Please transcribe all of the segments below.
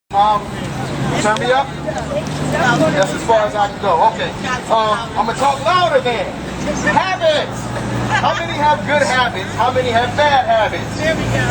Turn me up? That's as far as I can go. Okay. I'm going to talk louder then. Habits. How many have good habits? How many have bad habits?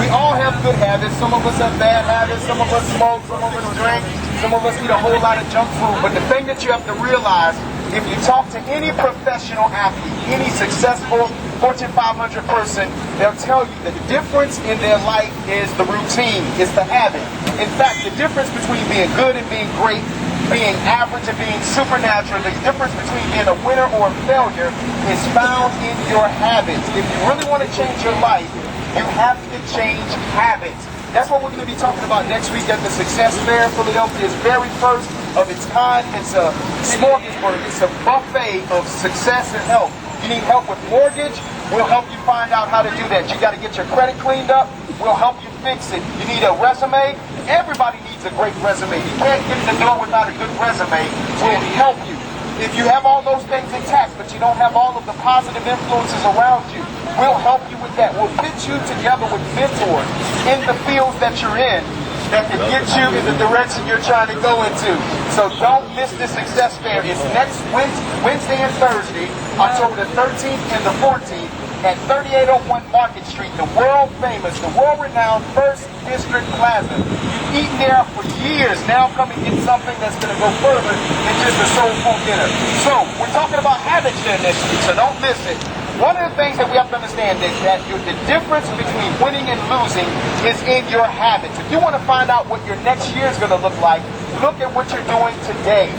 We all have good habits. Some of us have bad habits. Some of us smoke. Some of us drink. Some of us eat a whole lot of junk food. But the thing that you have to realize, if you talk to any professional athlete, any successful Fortune 500 person, they'll tell you that the difference in their life is the routine, it's the habit. In fact, the difference between being good and being great, being average and being supernatural, the difference between being a winner or a failure is found in your habits. If you really want to change your life, you have to change habits. That's what we're going to be talking about next week at the Success Fair. Philadelphia's very first of its kind. It's a smorgasbord. It's a buffet of success and health. You need help with mortgage? We'll help you find out how to do that. You got to get your credit cleaned up? We'll help you fix it. You need a resume? Everybody needs a great resume. You can't get in the door without a good resume. We'll help you. If you have all those things intact, but you don't have all of the positive influences around you, we'll help you with that. We'll put you together with mentors in the fields that you're in that can get you in the direction you're trying to go into. So don't miss the Success Fair. It's next Wednesday and Thursday, October the 13th and the 14th at 3801 Market Street, the world famous, the world-renowned First District Plaza. You've eaten there for years. Now come and get something that's going to go further than just a soul food dinner. So we're talking about habits there next week, so don't miss it. One of the things that we have to understand is that the difference between winning and losing is in your habits. If you want to find out what your next year is going to look like, look at what you're doing today.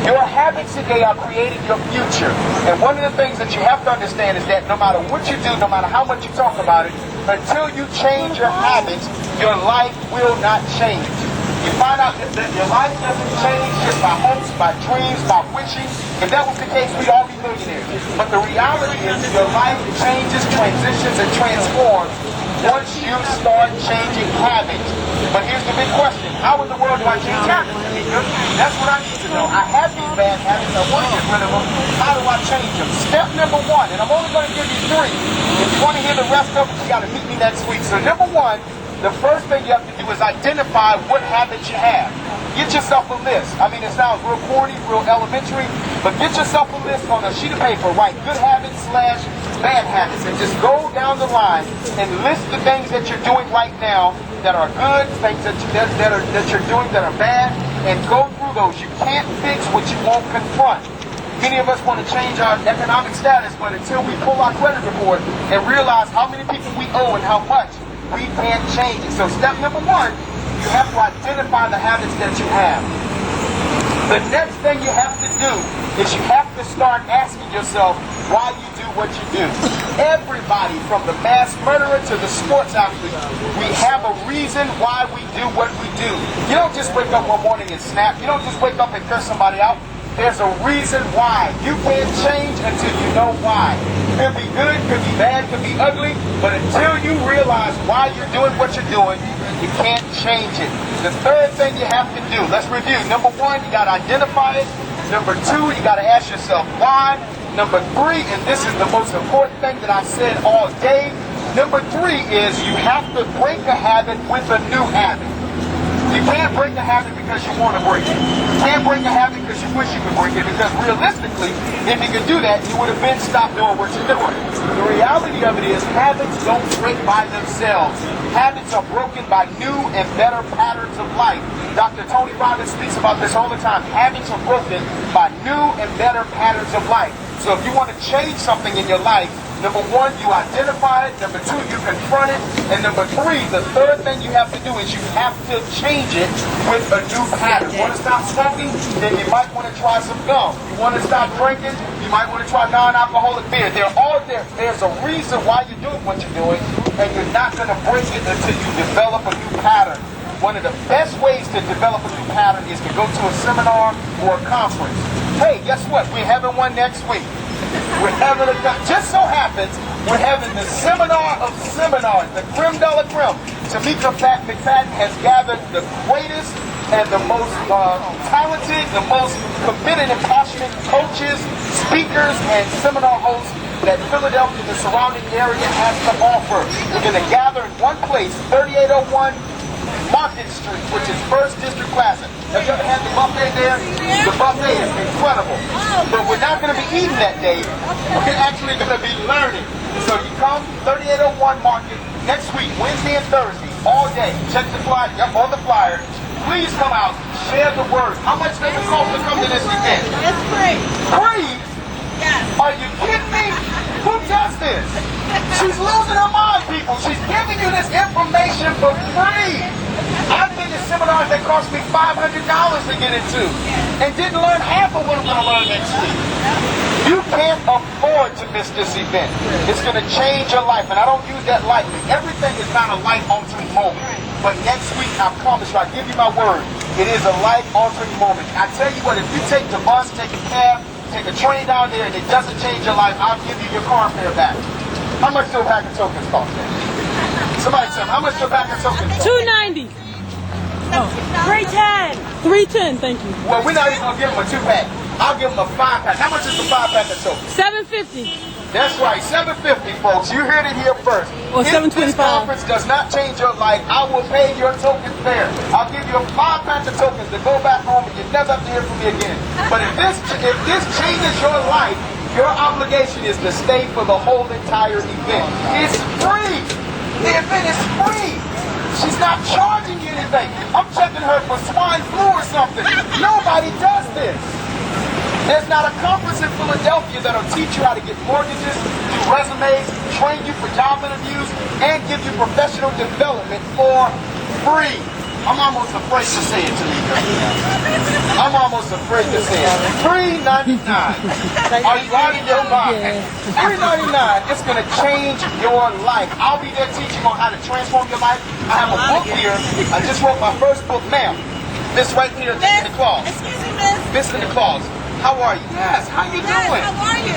Your habits today are creating your future. And one of the things that you have to understand is that no matter what you do, no matter how much you talk about it, until you change your habits, your life will not change. You find out that your life doesn't change just by hopes, by dreams, by wishing. If that was the case, we'd all be millionaires. But the reality is your life changes, transitions, and transforms once you start changing habits. But here's the big question. How in the world do I change habits? That's what I need to know. I have these bad habits. I want to get rid of them. How do I change them? Step number one, and I'm only going to give you 3. If you want to hear the rest of them, you got to meet me next week. So number 1, the first thing you have to do is identify what habits you have. Get yourself a list. I mean, it sounds real corny, real elementary, but get yourself a list on a sheet of paper. Write good habits / bad habits, and just go down the line and list the things that you're doing right now that are good, things that you're doing that are bad, and go through those. You can't fix what you won't confront. Many of us want to change our economic status, but until we pull our credit report and realize how many people we owe and how much, we can't change it. So step number 1, you have to identify the habits that you have. The next thing you have to do is you have to start asking yourself why you do what you do. Everybody, from the mass murderer to the sports athlete, we have a reason why we do what we do. You don't just wake up one morning and snap. You don't just wake up and curse somebody out. There's a reason why. You can't change until you know why. Could be good, could be bad, could be ugly, but until you realize why you're doing what you're doing, you can't change it. The third thing you have to do, let's review. Number 1, you got to identify it. Number 2, you got to ask yourself why. Number 3, and this is the most important thing that I've said all day, number 3 is you have to break a habit with a new habit. You can't break a habit because you want to break it. You can't break a habit because you wish you could break it, because realistically, if you could do that, you would have been stopped doing what you're doing. The reality of it is habits don't break by themselves. Habits are broken by new and better patterns of life. Dr. Tony Robbins speaks about this all the time. Habits are broken by new and better patterns of life. So if you want to change something in your life, number 1, you identify it. Number 2, you confront it. And number 3, the third thing you have to do is you have to change it with a new pattern. You want to stop smoking? Then you might want to try some gum. You want to stop drinking? You might want to try non-alcoholic beer. They're all there. There's a reason why you're doing what you're doing, and you're not going to break it until you develop a new pattern. One of the best ways to develop a new pattern is to go to a seminar or a conference. Hey, guess what? We're having one next week. We're having just so happens, we're having the seminar of seminars, the creme de la creme. Tamika McFadden has gathered the greatest and the most talented, the most committed and passionate coaches, speakers, and seminar hosts that Philadelphia and the surrounding area has to offer. We're going to gather in one place, 3801 Market Street, which is First District Class. The buffet is incredible. But we're not going to be eating that day. We're actually going to be learning. So you come 3801 Market next week, Wednesday and Thursday, all day. Check the flyer, on the flyer. Please come out, share the word. How much does it cost to come to this event? It's free. Free? Yes. Are you kidding me? Who does this? She's losing her mind, people. She's giving you this information for free. I've been to seminars that cost me $500 to get into and didn't learn half of what I'm going to learn next week. You can't afford to miss this event. It's going to change your life, and I don't use that lightly. Everything is not a life-altering moment. But next week, I promise you, I give you my word, it is a life-altering moment. I tell you what, if you take the bus, take a cab, take a train down there, and it doesn't change your life, I'll give you your car fare back. How much do a pack of tokens cost? Somebody tell me, how much do a pack of tokens cost? $2.90. Oh, $3.10. Thank you. Well, we're not even going to give them a 2-pack. I'll give them a 5-pack. How much is the 5-pack of tokens? $7.50. That's right, $7.50, folks. You heard it here first. Or If $7.25. this conference does not change your life, I will pay your token fare. I'll give you a 5-pack of tokens to go back home and you never have to hear from me again. But if this changes your life, your obligation is to stay for the whole entire event. It's free. The event is free. She's not charging you anything. I'm checking her for swine flu or something. Nobody does this. There's not a conference in Philadelphia that'll teach you how to get mortgages, do resumes, train you for job interviews, and give you professional development for free. I'm almost afraid to say it to me, girl. I'm almost afraid to say it. $3.99. Are you out of your mind? $3.99. It's going to change your life. I'll be there teaching on how to transform your life. I have a book here. I just wrote my first book, ma'am. This right here, in the clause. Excuse me, miss. Miss in the clause. How are you? Yes, how you doing? How are you?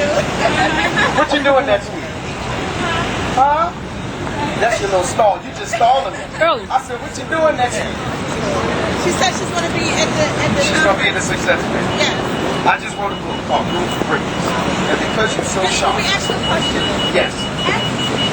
What you doing next week? Huh? That's your little stall. You just stalling me. Early. I said, what you doing next week? She said she's going to be at the She's going to be in the success rate. Yes. I just wrote a book called Rules for Greatness. And because you're so Can sharp. we ask you a question? Yes. Ask